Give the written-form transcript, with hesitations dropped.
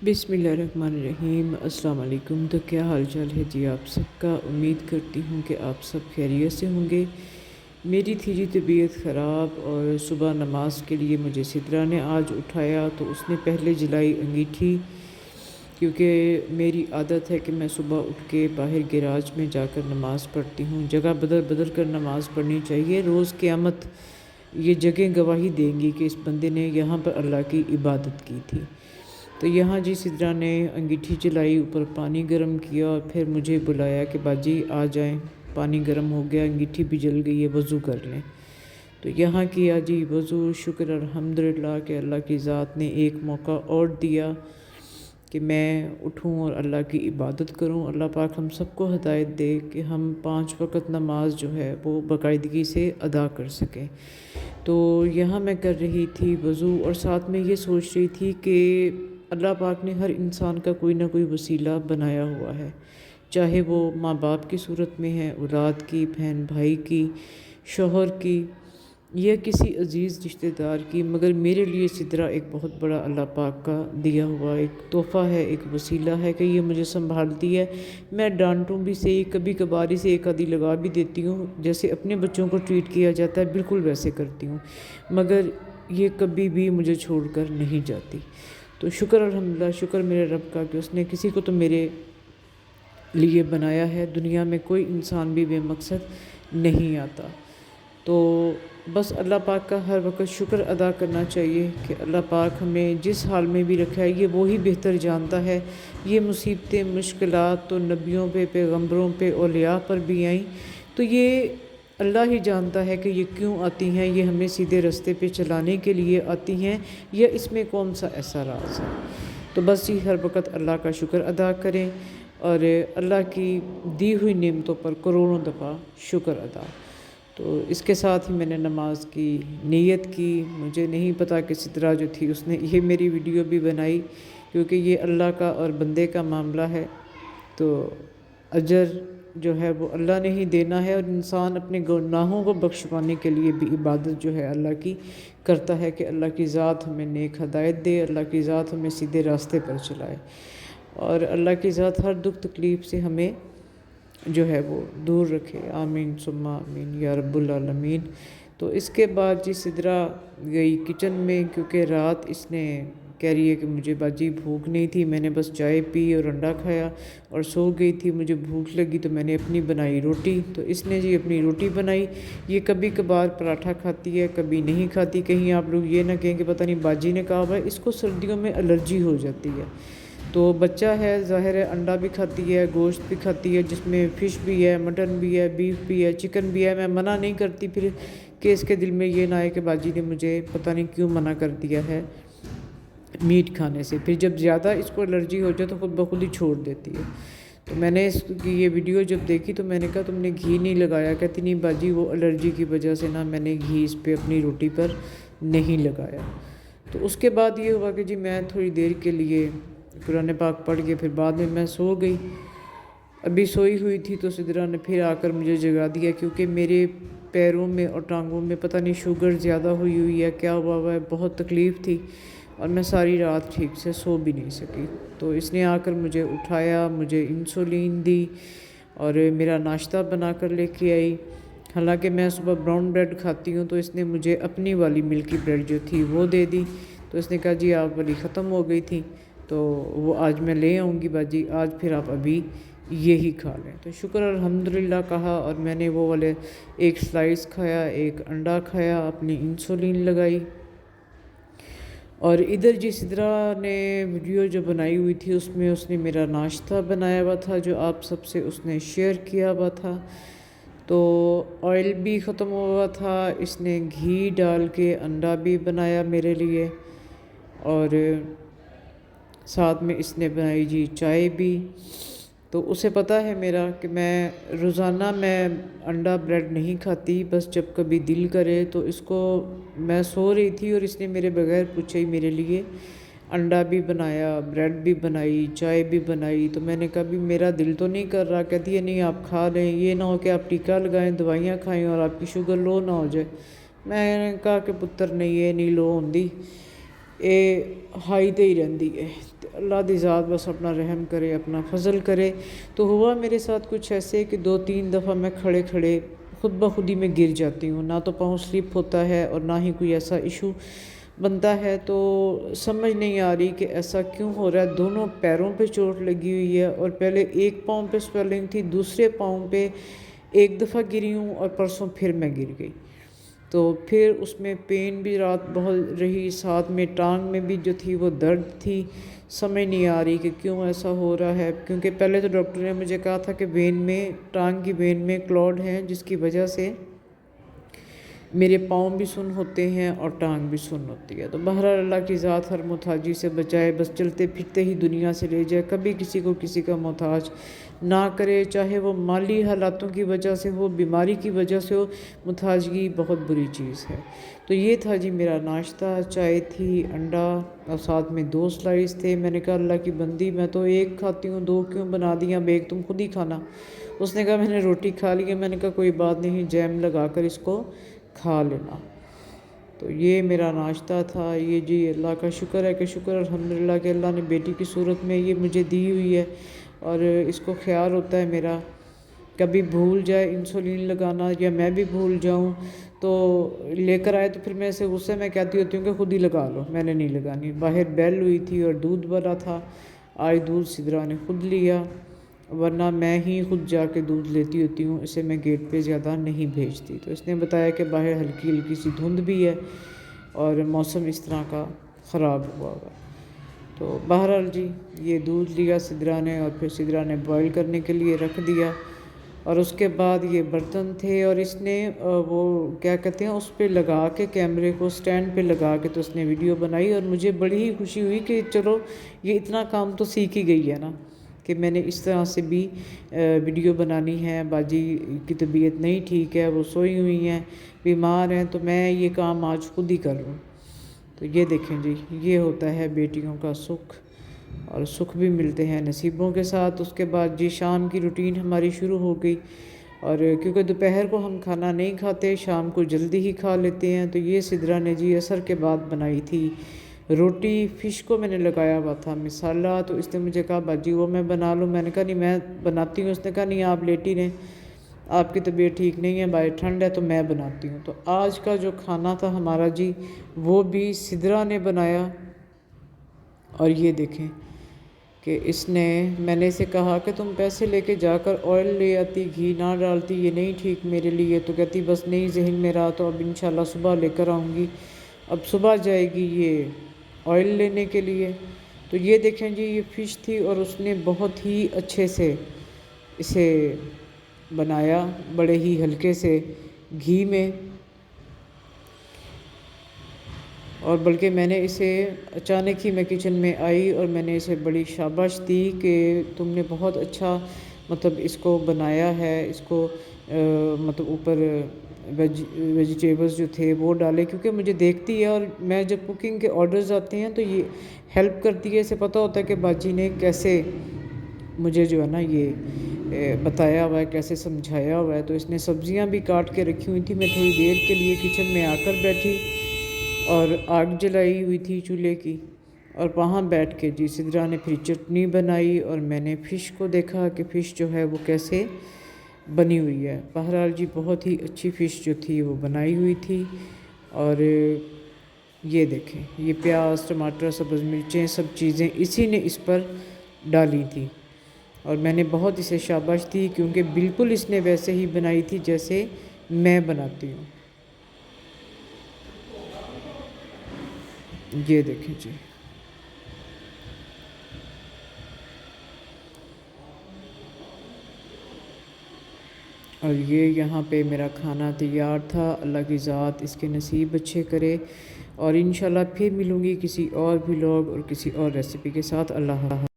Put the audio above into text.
बिस्मिल्लाहिर्रहमानिर्रहीम। अस्सलाम वालेकुम। तो क्या हाल चाल है जी आप सबका। उम्मीद करती हूँ कि आप सब खैरियत से होंगे। मेरी थी जी तबीयत ख़राब और सुबह नमाज के लिए मुझे सिद्रा ने आज उठाया, तो उसने पहले जलाई अंगीठी, क्योंकि मेरी आदत है कि मैं सुबह उठ के बाहर गैराज में जाकर नमाज़ पढ़ती हूँ। जगह बदल बदल कर नमाज़ पढ़नी चाहिए। रोज़ क़यामत ये जगह गवाही देंगी कि इस बंदे ने यहाँ पर अल्लाह की इबादत की थी। तो यहाँ जी सिद्रा ने अंगीठी जलाई, ऊपर पानी गर्म किया और फिर मुझे बुलाया कि बाजी आ जाएं, पानी गर्म हो गया, अंगीठी भी जल गई है, वज़ू कर लें। तो यहाँ किया जी वज़ू। शुक्र अल्हम्दुलिल्लाह कि अल्लाह की ज़ात ने एक मौका और दिया कि मैं उठूँ और अल्लाह की इबादत करूँ। अल्लाह पाक हम सबको हिदायत दे कि हम 5 वक़्त नमाज जो है वो बाकायदगी से अदा कर सकें। तो यहाँ मैं कर रही थी वज़ू और साथ में ये सोच रही थी कि अल्लाह पाक ने हर इंसान का कोई ना कोई वसीला बनाया हुआ है, चाहे वो माँ बाप की सूरत में है, औलाद की, बहन भाई की, शोहर की, या किसी अज़ीज़ रिश्तेदार की। मगर मेरे लिए सिद्रा एक बहुत बड़ा अल्लाह पाक का दिया हुआ एक तोहफ़ा है, एक वसीला है कि ये मुझे संभालती है। मैं डांटूं भी सही, कभी कभार से एक आधी लगा भी देती हूँ, जैसे अपने बच्चों को ट्रीट किया जाता है बिल्कुल वैसे करती हूँ, मगर ये कभी भी मुझे छोड़कर नहीं जाती। तो शुक्र अल्हम्दुलिल्लाह, शुक्र मेरे रब का कि उसने किसी को तो मेरे लिए बनाया है। दुनिया में कोई इंसान भी बेमकसद नहीं आता। तो बस अल्लाह पाक का हर वक्त शुक्र अदा करना चाहिए कि अल्लाह पाक हमें जिस हाल में भी रखा है ये वही बेहतर जानता है। ये मुसीबतें मुश्किलात तो नबियों पे, पैगम्बरों पे, औलिया पर भी आई, तो ये अल्लाह ही जानता है कि ये क्यों आती हैं। ये हमें सीधे रास्ते पे चलाने के लिए आती हैं, या इसमें कौन सा ऐसा राज है। तो बस ही हर वक्त अल्लाह का शुक्र अदा करें और अल्लाह की दी हुई नेमतों पर करोड़ों दफ़ा शुक्र अदा। तो इसके साथ ही मैंने नमाज की नीयत की। मुझे नहीं पता कि सिद्रा जो थी उसने ये मेरी वीडियो भी बनाई, क्योंकि ये अल्लाह का और बंदे का मामला है। तो अजर जो है वो अल्लाह ने ही देना है, और इंसान अपने गुनाहों को बख्शवाने के लिए भी इबादत जो है अल्लाह की करता है कि अल्लाह की ज़ात हमें नेक हदायत दे, अल्लाह की ज़ात हमें सीधे रास्ते पर चलाए, और अल्लाह की ज़ात हर दुख तकलीफ़ से हमें जो है वो दूर रखे। आमीन सुम्मा आमीन या रब्बुल आलमीन। तो इसके बाद जी सिद्रा गई किचन में, क्योंकि रात इसने कह रही है कि मुझे बाजी भूख नहीं थी, मैंने बस चाय पी और अंडा खाया और सो गई थी। मुझे भूख लगी तो मैंने अपनी बनाई रोटी, तो इसने जी अपनी रोटी बनाई। ये कभी कभार पराठा खाती है, कभी नहीं खाती। कहीं आप लोग ये ना कहें कि पता नहीं बाजी ने कहा हुआ है, इसको सर्दियों में एलर्जी हो जाती है। तो बच्चा है, ज़ाहिर है अंडा भी खाती है, गोश्त भी खाती है, जिसमें फ़िश भी है, मटन भी है, बीफ भी है, चिकन भी है। मैं मना नहीं करती फिर कि इसके दिल में ये ना आए कि बाजी ने मुझे पता नहीं क्यों मना कर दिया है मीट खाने से। फिर जब ज़्यादा इसको एलर्जी हो जाए तो खुद ब खुद ही छोड़ देती है। तो मैंने इसकी ये वीडियो जब देखी तो मैंने कहा तुमने घी नहीं लगाया। कहती नहीं बाजी वो एलर्जी की वजह से ना मैंने घी इस पर अपनी रोटी पर नहीं लगाया। तो उसके बाद ये हुआ कि जी मैं थोड़ी देर के लिए कुरान पाक पढ़ के फिर बाद में मैं सो गई। अभी सोई हुई थी तो सिद्रा ने फिर आकर मुझे जगा दिया, क्योंकि मेरे पैरों में और टांगों में पता नहीं शुगर ज़्यादा हुई है, क्या हुआ है, बहुत तकलीफ़ थी और मैं सारी रात ठीक से सो भी नहीं सकी। तो इसने आकर मुझे उठाया, मुझे इंसुलिन दी और मेरा नाश्ता बना कर लेके आई। हालांकि मैं सुबह ब्राउन ब्रेड खाती हूँ, तो इसने मुझे अपनी वाली मिल्की ब्रेड जो थी वो दे दी। तो इसने कहा जी आप वाली ख़त्म हो गई थी, तो वो आज मैं ले आऊँगी बाजी, आज फिर आप अभी यही खा लें। तो शुक्र अल्हम्दुलिल्लाह कहा और मैंने वो वाले एक स्लाइस खाया, एक अंडा खाया, अपनी इंसुलिन लगाई। और इधर जी सिद्रा ने वीडियो जो बनाई हुई थी उसमें उसने मेरा नाश्ता बनाया हुआ था, जो आप सबसे उसने शेयर किया हुआ था। तो ऑयल भी ख़त्म हुआ था, इसने घी डाल के अंडा भी बनाया मेरे लिए, और साथ में इसने बनाई जी चाय भी। तो उसे पता है मेरा कि मैं रोज़ाना मैं अंडा ब्रेड नहीं खाती, बस जब कभी दिल करे तो इसको। मैं सो रही थी और इसने मेरे बगैर पूछे ही मेरे लिए अंडा भी बनाया, ब्रेड भी बनाई, चाय भी बनाई। तो मैंने कहा भी मेरा दिल तो नहीं कर रहा। कहती है नहीं आप खा लें, ये ना हो कि आप टीका लगाएं, दवाइयाँ खाएं और आपकी शुगर लो ना हो जाए। मैंने कहा कि पुत्र नहीं, ये नहीं लो होंगी, ہائی ہی رہندی ہے۔ اللہ دی ذات بس اپنا رحم کرے، اپنا فضل کرے۔ تو ہوا میرے ساتھ کچھ ایسے کہ 2-3 دفعہ میں کھڑے کھڑے خود بخود ہی میں گر جاتی ہوں، نہ تو پاؤں سلپ ہوتا ہے اور نہ ہی کوئی ایسا ایشو بنتا ہے۔ تو سمجھ نہیں آ رہی کہ ایسا کیوں ہو رہا ہے۔ دونوں پیروں پہ چوٹ لگی ہوئی ہے، اور پہلے ایک پاؤں پہ سویلنگ تھی، دوسرے پاؤں پہ ایک دفعہ گری ہوں اور پرسوں پھر میں گر گئی۔ تو پھر اس میں پین بھی رات بہت رہی، ساتھ میں ٹانگ میں بھی جو تھی وہ درد تھی۔ سمجھ نہیں آ رہی کہ کیوں ایسا ہو رہا ہے، کیونکہ پہلے تو ڈاکٹر نے مجھے کہا تھا کہ وین میں، ٹانگ کی وین میں کلوڈ ہیں، جس کی وجہ سے میرے پاؤں بھی سن ہوتے ہیں اور ٹانگ بھی سن ہوتی ہے۔ تو بہرحال اللہ کی ذات ہر محتاجی سے بچائے، بس چلتے پھرتے ہی دنیا سے لے جائے، کبھی کسی کو کسی کا محتاج نہ کرے، چاہے وہ مالی حالاتوں کی وجہ سے ہو، بیماری کی وجہ سے ہو۔ محتاجگی بہت بری چیز ہے۔ تو یہ تھا جی میرا ناشتہ، چائے تھی، انڈا اور ساتھ میں 2 سلائس تھے۔ میں نے کہا اللہ کی بندی، میں تو ایک کھاتی ہوں، 2 کیوں بنا دیا، اب ایک تم خود ہی کھانا۔ اس نے کہا میں نے روٹی کھا لی ہے۔ میں نے کہا کوئی بات نہیں، جیم لگا کر اس کو کھا لینا۔ تو یہ میرا ناشتہ تھا۔ یہ جی اللہ کا شکر ہے کہ شکر الحمدللہ کہ اللہ نے بیٹی کی صورت میں یہ مجھے دی ہوئی ہے، اور اس کو خیال ہوتا ہے میرا، کبھی بھول جائے انسولین لگانا یا میں بھی بھول جاؤں تو لے کر آئے، تو پھر میں اسے غصے میں کہتی ہوتی ہوں کہ خود ہی لگا لو، میں نے نہیں لگانی۔ باہر بیل ہوئی تھی اور دودھ بھرا تھا، آج دودھ سدرا نے خود لیا، ورنہ میں ہی خود جا کے دودھ لیتی ہوتی ہوں، اسے میں گیٹ پہ زیادہ نہیں بھیجتی۔ تو اس نے بتایا کہ باہر ہلکی ہلکی سی دھند بھی ہے اور موسم اس طرح کا خراب ہوا ہوا۔ تو بہرحال جی یہ دودھ لیا سدرا نے، اور پھر سدرا نے بوائل کرنے کے لیے رکھ دیا، اور اس کے بعد یہ برتن تھے، اور اس نے وہ کیا کہتے ہیں اس پہ لگا کے، کیمرے کو سٹینڈ پہ لگا کے تو اس نے ویڈیو بنائی، اور مجھے بڑی ہی خوشی ہوئی کہ چلو یہ اتنا کام تو سیکھ ہی گئی ہے نا، کہ میں نے اس طرح سے بھی ویڈیو بنانی ہے۔ باجی کی طبیعت نہیں ٹھیک ہے، وہ سوئی ہوئی ہیں، بیمار ہیں، تو میں یہ کام آج خود ہی کر لوں۔ تو یہ دیکھیں جی، یہ ہوتا ہے بیٹیوں کا سکھ، اور سکھ بھی ملتے ہیں نصیبوں کے ساتھ۔ اس کے بعد جی شام کی روٹین ہماری شروع ہو گئی، اور کیونکہ دوپہر کو ہم کھانا نہیں کھاتے، شام کو جلدی ہی کھا لیتے ہیں۔ تو یہ سدرا نے جی عصر کے بعد بنائی تھی روٹی۔ فش کو میں نے لگایا ہوا تھا مسالہ، تو اس نے مجھے کہا باجی وہ میں بنا لوں۔ میں نے کہا نہیں میں بناتی ہوں۔ اس نے کہا نہیں آپ لیٹی رہیں، آپ کی طبیعت ٹھیک نہیں ہے، باہر ٹھنڈ ہے، تو میں بناتی ہوں۔ تو آج کا جو کھانا تھا ہمارا جی، وہ بھی سدرا نے بنایا۔ اور یہ دیکھیں کہ اس نے، میں نے اسے کہا کہ تم پیسے لے کے جا کر آئل لے آتی، گھی نہ ڈالتی، یہ نہیں ٹھیک میرے لیے۔ تو کہتی بس نہیں ذہن میں رہا، تو اب انشاءاللہ صبح لے کر آؤں گی۔ اب صبح جائے گی یہ آئل لینے کے لیے۔ تو یہ دیکھیں جی یہ فش تھی، اور اس نے بہت ہی اچھے سے اسے بنایا، بڑے ہی ہلکے سے گھی میں، اور بلکہ میں نے اسے اچانک ہی میں کچن میں آئی اور میں نے اسے بڑی شاباش دی کہ تم نے بہت اچھا مطلب اس کو بنایا ہے، اس کو مطلب اوپر ویجیٹیبلز جو تھے وہ ڈالے، کیونکہ مجھے دیکھتی ہے، اور میں جب کوکنگ کے آرڈرز آتے ہیں تو یہ ہیلپ کرتی ہے، اسے پتہ ہوتا ہے کہ باجی نے کیسے مجھے جو ہے نا یہ بتایا ہوا ہے، کیسے سمجھایا ہوا ہے۔ تو اس نے سبزیاں بھی کاٹ کے رکھی ہوئی تھی۔ میں تھوڑی دیر کے لیے کچن میں آ کر بیٹھی، اور آگ جلائی ہوئی تھی چولہے کی، اور وہاں بیٹھ کے جی سدرا نے پھر چٹنی بنائی، اور میں نے فش کو دیکھا کہ فش جو ہے وہ کیسے بنی ہوئی ہے۔ بہرحال جی بہت ہی اچھی فش جو تھی وہ بنائی ہوئی تھی۔ اور یہ دیکھیں یہ پیاز، ٹماٹر، سبز مرچیں، سب چیزیں اسی نے اس پر ڈالی تھی، اور میں نے بہت اسے شاباش دی، کیونکہ بالکل اس نے ویسے ہی بنائی تھی جیسے میں بناتی ہوں۔ یہ دیکھیں جی، اور یہ یہاں پہ میرا کھانا تیار تھا۔ اللہ کی ذات اس کے نصیب اچھے کرے، اور انشاءاللہ پھر ملوں گی کسی اور ولاگ اور کسی اور ریسیپی کے ساتھ۔ اللہ حافظ۔